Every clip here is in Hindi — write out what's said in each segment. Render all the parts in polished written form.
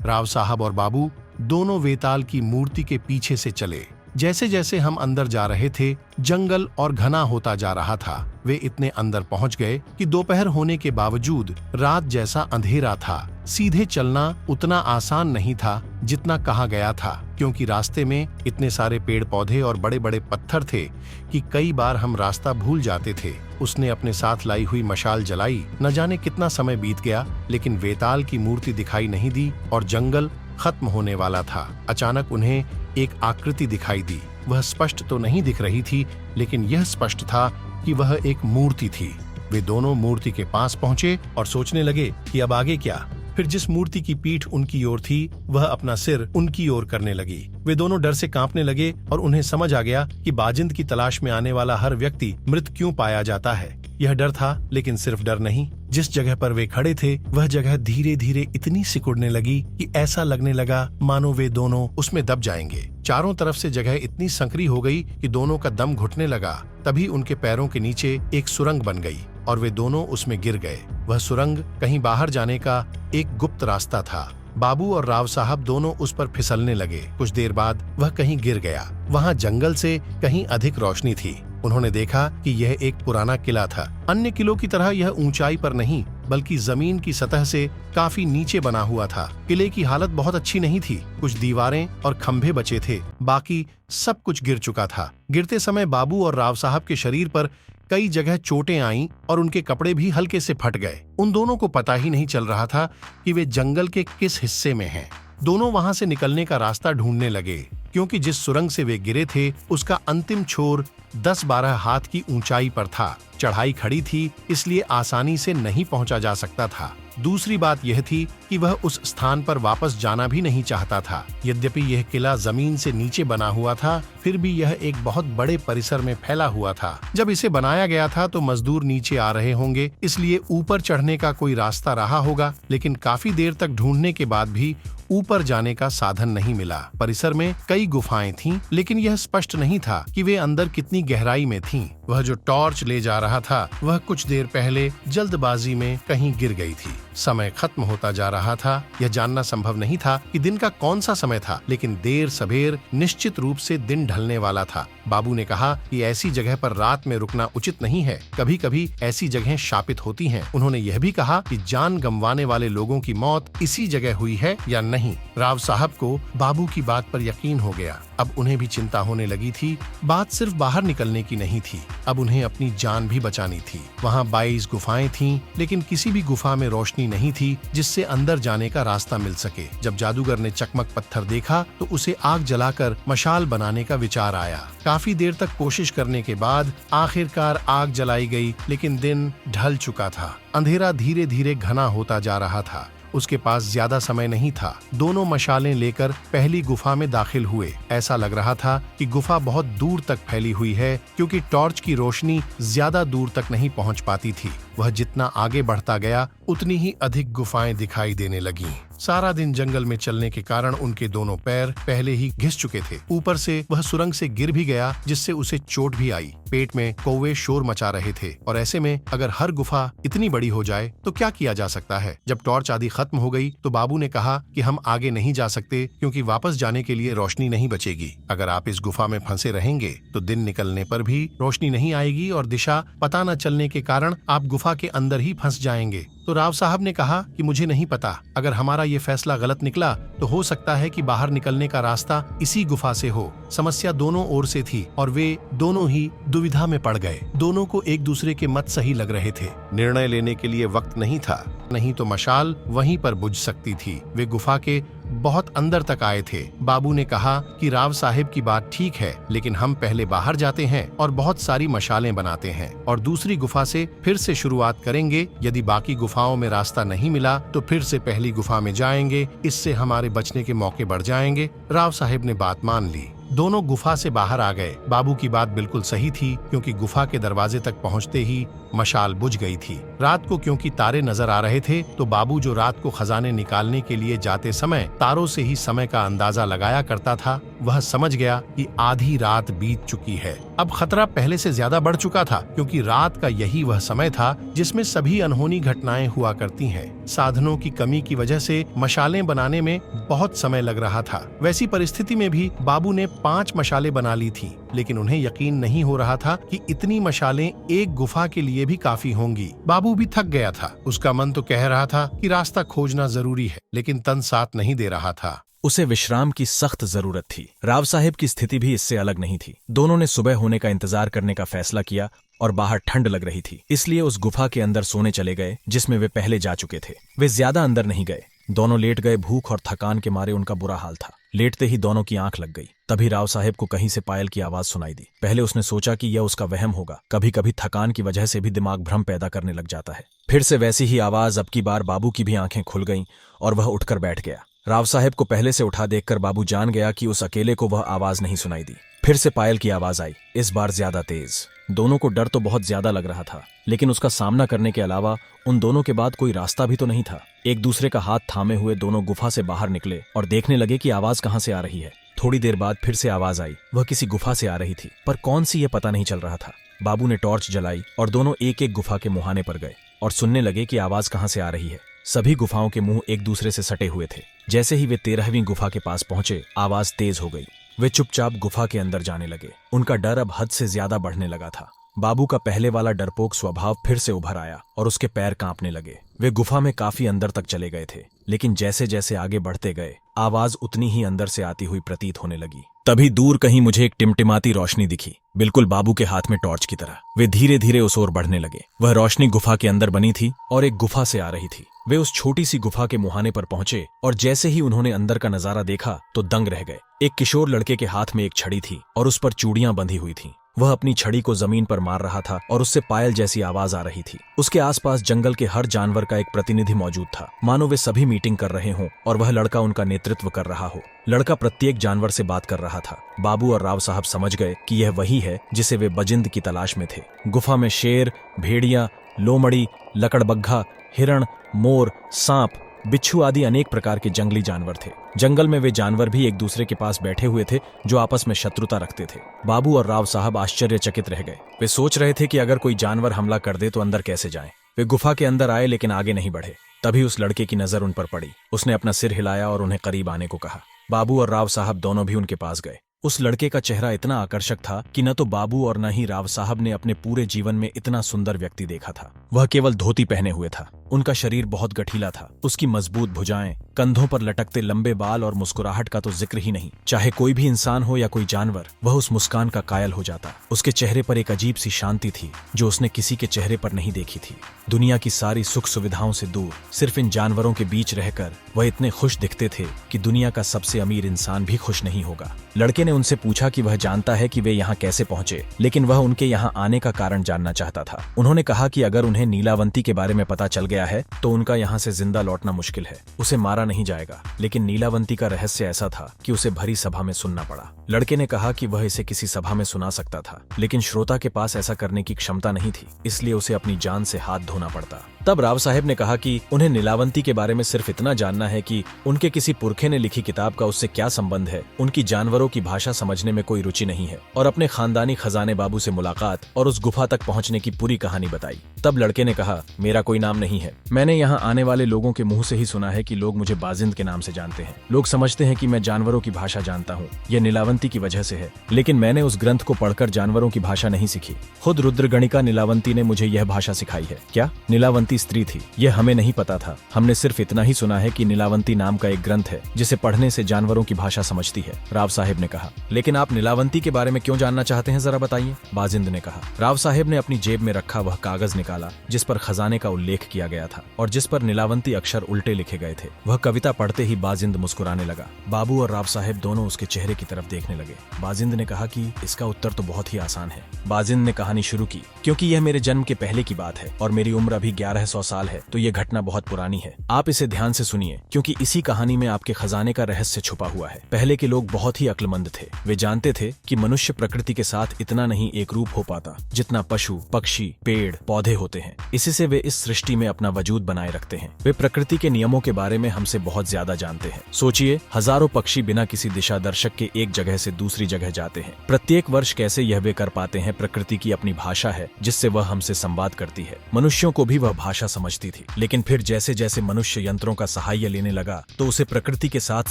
राव साहब और बाबू दोनों वेताल की मूर्ति के पीछे से चले। जैसे जैसे हम अंदर जा रहे थे, जंगल और घना होता जा रहा था। वे इतने अंदर पहुंच गए कि दोपहर होने के बावजूद रात जैसा अंधेरा था। सीधे चलना उतना आसान नहीं था जितना कहा गया था, क्योंकि रास्ते में इतने सारे पेड़ पौधे और बड़े बड़े पत्थर थे कि कई बार हम रास्ता भूल जाते थे। उसने अपने साथ लाई हुई मशाल जलाई। न जाने कितना समय बीत गया, लेकिन वेताल की मूर्ति दिखाई नहीं दी और जंगल खत्म होने वाला था। अचानक उन्हें एक आकृति दिखाई दी। वह स्पष्ट तो नहीं दिख रही थी, लेकिन यह स्पष्ट था कि वह एक मूर्ति थी। वे दोनों मूर्ति के पास पहुंचे और सोचने लगे कि अब आगे क्या। फिर जिस मूर्ति की पीठ उनकी ओर थी, वह अपना सिर उनकी ओर करने लगी। वे दोनों डर से कांपने लगे और उन्हें समझ आ गया कि बाजिंद की तलाश में आने वाला हर व्यक्ति मृत क्यों पाया जाता है। यह डर था, लेकिन सिर्फ डर नहीं। जिस जगह पर वे खड़े थे, वह जगह धीरे धीरे इतनी सिकुड़ने लगी कि ऐसा लगने लगा मानो वे दोनों उसमें दब जाएंगे। चारों तरफ से जगह इतनी संकरी हो गई कि दोनों का दम घुटने लगा। तभी उनके पैरों के नीचे एक सुरंग बन गई और वे दोनों उसमें गिर गए। वह सुरंग कहीं बाहर जाने का एक गुप्त रास्ता था। बाबू और राव साहब दोनों उस पर फिसलने लगे। कुछ देर बाद वह कहीं गिर गया। वहां जंगल से कहीं अधिक रोशनी थी। उन्होंने देखा कि यह एक पुराना किला था। अन्य किलों की तरह यह ऊंचाई पर नहीं, बल्कि जमीन की सतह से काफी नीचे बना हुआ था। किले की हालत बहुत अच्छी नहीं थी। कुछ दीवारें और खंभे बचे थे, बाकी सब कुछ गिर चुका था। गिरते समय बाबू और राव साहब के शरीर पर कई जगह चोटें आईं और उनके कपड़े भी हल्के से फट गए। उन दोनों को पता ही नहीं चल रहा था कि वे जंगल के किस हिस्से में हैं। दोनों वहां से निकलने का रास्ता ढूंढने लगे, क्योंकि जिस सुरंग से वे गिरे थे उसका अंतिम छोर 10-12 हाथ की ऊंचाई पर था। चढ़ाई खड़ी थी, इसलिए आसानी से नहीं पहुंचा जा सकता था। दूसरी बात यह थी कि वह उस स्थान पर वापस जाना भी नहीं चाहता था। यद्यपि यह किला जमीन से नीचे बना हुआ था, फिर भी यह एक बहुत बड़े परिसर में फैला हुआ था। जब इसे बनाया गया था तो मजदूर नीचे आ रहे होंगे, इसलिए ऊपर चढ़ने का कोई रास्ता रहा होगा, लेकिन काफी देर तक ढूंढने के बाद भी ऊपर जाने का साधन नहीं मिला। परिसर में कई गुफाएं थीं, लेकिन यह स्पष्ट नहीं था कि वे अंदर कितनी गहराई में थीं। वह जो टॉर्च ले जा रहा था, वह कुछ देर पहले जल्दबाजी में कहीं गिर गई थी। समय खत्म होता जा रहा था। यह जानना संभव नहीं था कि दिन का कौन सा समय था, लेकिन देर सबेर निश्चित रूप से दिन ढलने वाला था। बाबू ने कहा कि ऐसी जगह पर रात में रुकना उचित नहीं है। कभी कभी ऐसी जगहें शापित होती हैं। उन्होंने यह भी कहा कि जान गंवाने वाले लोगों की मौत इसी जगह हुई है या नहीं। राव साहब को बाबू की बात पर यकीन हो गया। अब उन्हें भी चिंता होने लगी थी। बात सिर्फ बाहर निकलने की नहीं थी, अब उन्हें अपनी जान भी बचानी थी। वहाँ 22 गुफाएं थीं, लेकिन किसी भी गुफा में रोशनी नहीं थी जिससे अंदर जाने का रास्ता मिल सके। जब जादूगर ने चकमक पत्थर देखा तो उसे आग जलाकर मशाल बनाने का विचार आया। काफी देर तक कोशिश करने के बाद आखिरकार आग जलाई गई, लेकिन दिन ढल चुका था। अंधेरा धीरे धीरे घना होता जा रहा था। उसके पास ज्यादा समय नहीं था। दोनों मशालें लेकर पहली गुफा में दाखिल हुए। ऐसा लग रहा था कि गुफा बहुत दूर तक फैली हुई है, क्योंकि टॉर्च की रोशनी ज्यादा दूर तक नहीं पहुंच पाती थी। वह जितना आगे बढ़ता गया, उतनी ही अधिक गुफाएं दिखाई देने लगीं। सारा दिन जंगल में चलने के कारण उनके दोनों पैर पहले ही घिस चुके थे। ऊपर से वह सुरंग से गिर भी गया, जिससे उसे चोट भी आई। पेट में कौवे शोर मचा रहे थे, और ऐसे में अगर हर गुफा इतनी बड़ी हो जाए तो क्या किया जा सकता है। जब टॉर्च आदि खत्म हो गई तो बाबू ने कहा कि हम आगे नहीं जा सकते, क्योंकि वापस जाने के लिए रोशनी नहीं बचेगी। अगर आप इस गुफा में फंसे रहेंगे तो दिन निकलने पर भी रोशनी नहीं आएगी और दिशा पता न चलने के कारण आप गुफा के अंदर ही फंस जाएंगे। तो राव साहब ने कहा कि मुझे नहीं पता, अगर हमारा ये फैसला गलत निकला तो हो सकता है कि बाहर निकलने का रास्ता इसी गुफा से हो। समस्या दोनों ओर से थी और वे दोनों ही दुविधा में पड़ गए। दोनों को एक दूसरे के मत सही लग रहे थे। निर्णय लेने के लिए वक्त नहीं था, नहीं तो मशाल वहीं पर बुझ सकती थी। वे गुफा के बहुत अंदर तक आए थे। बाबू ने कहा कि राव साहिब की बात ठीक है, लेकिन हम पहले बाहर जाते हैं और बहुत सारी मशालें बनाते हैं और दूसरी गुफा से फिर से शुरुआत करेंगे। यदि बाकी गुफाओं में रास्ता नहीं मिला तो फिर से पहली गुफा में जाएंगे। इससे हमारे बचने के मौके बढ़ जाएंगे। राव साहिब ने बात मान ली। दोनों गुफा से बाहर आ गए। बाबू की बात बिल्कुल सही थी, क्योंकि गुफा के दरवाजे तक पहुंचते ही मशाल बुझ गई थी। रात को क्योंकि तारे नजर आ रहे थे तो बाबू, जो रात को खजाने निकालने के लिए जाते समय तारों से ही समय का अंदाजा लगाया करता था, वह समझ गया कि आधी रात बीत चुकी है। अब खतरा पहले से ज्यादा बढ़ चुका था, क्योंकि रात का यही वह समय था जिसमें सभी अनहोनी घटनाएं हुआ करती हैं। साधनों की कमी की वजह से मशालें बनाने में बहुत समय लग रहा था। वैसी परिस्थिति में भी बाबू ने 5 मशालें बना ली थी, लेकिन उन्हें यकीन नहीं हो रहा था कि इतनी मशालें एक गुफा के लिए भी काफी होंगी। बाबू भी थक गया था। उसका मन तो कह रहा था कि रास्ता खोजना जरूरी है, लेकिन तन साथ नहीं दे रहा था। उसे विश्राम की सख्त जरूरत थी। राव साहिब की स्थिति भी इससे अलग नहीं थी। दोनों ने सुबह होने का इंतजार करने का फैसला किया और बाहर ठंड लग रही थी, इसलिए उस गुफा के अंदर सोने चले गए जिसमें वे पहले जा चुके थे। वे ज्यादा अंदर नहीं गए, दोनों लेट गए। भूख और थकान के मारे उनका बुरा हाल था। लेटते ही दोनों की आंख लग गई। तभी राव साहिब को कहीं से पायल की आवाज सुनाई दी। पहले उसने सोचा कि यह उसका वहम होगा। कभी कभी थकान की वजह से भी दिमाग भ्रम पैदा करने लग जाता है। फिर से वैसी ही आवाज। अब की बार बाबू की भी आंखें खुल गईं और वह उठकर बैठ गया। राव साहिब को पहले से उठा देखकर बाबू जान गया कि उस अकेले को वह आवाज नहीं सुनाई दी। फिर से पायल की आवाज आई, इस बार ज्यादा तेज। दोनों को डर तो बहुत ज्यादा लग रहा था, लेकिन उसका सामना करने के अलावा उन दोनों के बाद कोई रास्ता भी तो नहीं था। एक दूसरे का हाथ थामे हुए दोनों गुफा से बाहर निकले और देखने लगे कि आवाज कहां से आ रही है। थोड़ी देर बाद फिर से आवाज आई। वह किसी गुफा से आ रही थी, पर कौन सी ये पता नहीं चल रहा था। बाबू ने टॉर्च जलाई और दोनों एक एक गुफा के मुहाने पर गए और सुनने लगे कि आवाज कहां से आ रही है। सभी गुफाओं के मुंह एक दूसरे से सटे हुए थे। जैसे ही वे 13वीं गुफा के पास पहुंचे, आवाज तेज हो गई। वे चुपचाप गुफा के अंदर जाने लगे। उनका डर अब हद से ज्यादा बढ़ने लगा था। बाबू का पहले वाला डरपोक स्वभाव फिर से उभर आया और उसके पैर कांपने लगे। वे गुफा में काफी अंदर तक चले गए थे, लेकिन जैसे जैसे आगे बढ़ते गए, आवाज उतनी ही अंदर से आती हुई प्रतीत होने लगी। तभी दूर कहीं मुझे एक टिमटिमाती रोशनी दिखी, बिल्कुल बाबू के हाथ में टॉर्च की तरह। वे धीरे धीरे उस ओर बढ़ने लगे। वह रोशनी गुफा के अंदर बनी थी और एक गुफा से आ रही थी। वे उस छोटी सी गुफा के मुहाने पर पहुंचे और जैसे ही उन्होंने अंदर का नजारा देखा तो दंग रह गए। एक किशोर लड़के के हाथ में एक छड़ी थी और उस पर चूड़ियां बंधी हुई थीं। वह अपनी छड़ी को जमीन पर मार रहा था और उससे पायल जैसी आवाज आ रही थी। उसके आसपास जंगल के हर जानवर का एक प्रतिनिधि मौजूद था, मानो वे सभी मीटिंग कर रहे हों और वह लड़का उनका नेतृत्व कर रहा हो। लड़का प्रत्येक जानवर से बात कर रहा था। बाबू और राव साहब समझ गए कि यह वही है जिसे वे बजिंद की तलाश में थे। गुफा में शेर, भेड़िया, लोमड़ी, लकड़बग्घा, हिरण, मोर, सांप, बिच्छू आदि अनेक प्रकार के जंगली जानवर थे। जंगल में वे जानवर भी एक दूसरे के पास बैठे हुए थे जो आपस में शत्रुता रखते थे। बाबू और राव साहब आश्चर्यचकित रह गए। वे सोच रहे थे कि अगर कोई जानवर हमला कर दे तो अंदर कैसे जाएं। वे गुफा के अंदर आए लेकिन आगे नहीं बढ़े। तभी उस लड़के की नजर उन पर पड़ी। उसने अपना सिर हिलाया और उन्हें करीब आने को कहा। बाबू और राव साहब दोनों भी उनके पास गए। उस लड़के का चेहरा इतना आकर्षक था कि न तो बाबू और न ही राव साहब ने अपने पूरे जीवन में इतना सुंदर व्यक्ति देखा था। वह केवल धोती पहने हुए था। उनका शरीर बहुत गठीला था। उसकी मजबूत भुजाएं, कंधों पर लटकते लंबे बाल और मुस्कुराहट का तो जिक्र ही नहीं। चाहे कोई भी इंसान हो या कोई जानवर, वह उस मुस्कान का कायल हो जाता। उसके चेहरे पर एक अजीब सी शांति थी जो उसने किसी के चेहरे पर नहीं देखी थी। दुनिया की सारी सुख सुविधाओं से दूर सिर्फ इन जानवरों के बीच रहकर वह इतने खुश दिखते थे कि दुनिया का सबसे अमीर इंसान भी खुश नहीं होगा। लड़के ने उनसे पूछा कि वह जानता है कि वे यहाँ कैसे पहुंचे, लेकिन वह उनके यहाँ आने का कारण जानना चाहता था। उन्होंने कहा कि अगर उन्हें नीलावंती के बारे में पता चल गया है तो उनका यहाँ से जिंदा लौटना मुश्किल है। उसे मारा नहीं जाएगा, लेकिन नीलावंती का रहस्य ऐसा था कि उसे भरी सभा में सुनना पड़ा। लड़के ने कहा कि वह इसे किसी सभा में सुना सकता था, लेकिन श्रोता के पास ऐसा करने की क्षमता नहीं थी, इसलिए उसे अपनी जान से हाथ धोना पड़ता। तब राव साहब ने कहा कि उन्हें नीलावंती के बारे में सिर्फ इतना जानना है कि उनके किसी पुरखे ने लिखी किताब का उससे क्या संबंध है। उनकी जानवरों की भाषा समझने में कोई रुचि नहीं है, और अपने खानदानी खजाने बाबू से मुलाकात और उस गुफा तक पहुंचने की पूरी कहानी बताई। तब लड़के ने कहा, मेरा कोई नाम नहीं है। मैंने यहाँ आने वाले लोगों के मुंह से ही सुना है कि लोग मुझे बाजिंद के नाम से जानते हैं। लोग समझते हैं कि मैं जानवरों की भाषा जानता हूँ। यह नीलावंती की वजह से है, लेकिन मैंने उस ग्रंथ को पढ़कर जानवरों की भाषा नहीं सीखी। खुद रुद्रगणिका नीलावंती ने मुझे यह भाषा सिखाई है। क्या नीलावंती स्त्री थी? यह हमें नहीं पता था। हमने सिर्फ इतना ही सुना है कि नीलावंती नाम का एक ग्रंथ है जिसे पढ़ने से जानवरों की भाषा समझती है। राव साहब ने कहा, लेकिन आप नीलावंती के बारे में क्यों जानना चाहते हैं, जरा बताइए। बाजिंद ने कहा। राव साहब ने अपनी जेब में रखा वह कागज निकाला जिस पर खजाने का उल्लेख किया गया था और जिस पर नीलावंती अक्षर उल्टे लिखे गए थे। वह कविता पढ़ते ही बाजिंद मुस्कुराने लगा। बाबू और राव साहब दोनों उसके चेहरे की तरफ देखने लगे। बाजिंद ने कहा कि इसका उत्तर तो बहुत ही आसान है। बाजिंद ने कहानी शुरू की, क्योंकि यह मेरे जन्म के पहले की बात है और मेरी उम्र अभी 1100 साल है, तो यह घटना बहुत पुरानी है। आप इसे ध्यान से सुनिए, क्योंकि इसी कहानी में आपके खजाने का रहस्य छुपा हुआ है। पहले के लोग बहुत ही अक्लमंद थे। वे जानते थे कि मनुष्य प्रकृति के साथ इतना नहीं एक रूप हो पाता जितना पशु, पक्षी, पेड़, पौधे होते हैं। इसी से वे इस सृष्टि में अपना वजूद बनाए रखते हैं। वे प्रकृति के नियमों के बारे में हमसे बहुत ज्यादा जानते हैं। सोचिए, हजारों पक्षी बिना किसी दिशा दर्शक के एक जगह से दूसरी जगह जाते हैं। प्रत्येक वर्ष कैसे यह वे कर पाते हैं? प्रकृति की अपनी भाषा है जिससे वह हमसे संवाद करती है। मनुष्यों को भी वह भाषा समझती थी, लेकिन फिर जैसे जैसे मनुष्य यंत्रों का सहाय लेने लगा तो उसे प्रकृति के साथ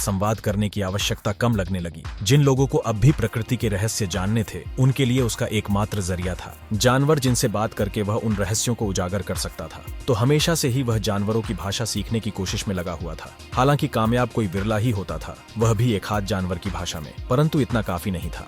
संवाद करने की आवश्यकता कम लगने लगी। जिन लोगों को अब भी प्रकृति के रहस्य जानने थे, उनके लिए उसका एकमात्र जरिया था जानवर, जिनसे बात करके वह उन रहस्यों को उजागर कर सकता था। तो हमेशा से ही वह जानवरों की भाषा सीखने की कोशिश में लगा हुआ था। हालांकि कामयाब कोई बिरला ही होता था, वह भी एक हाथ जानवर की भाषा में, परंतु इतना काफी नहीं था।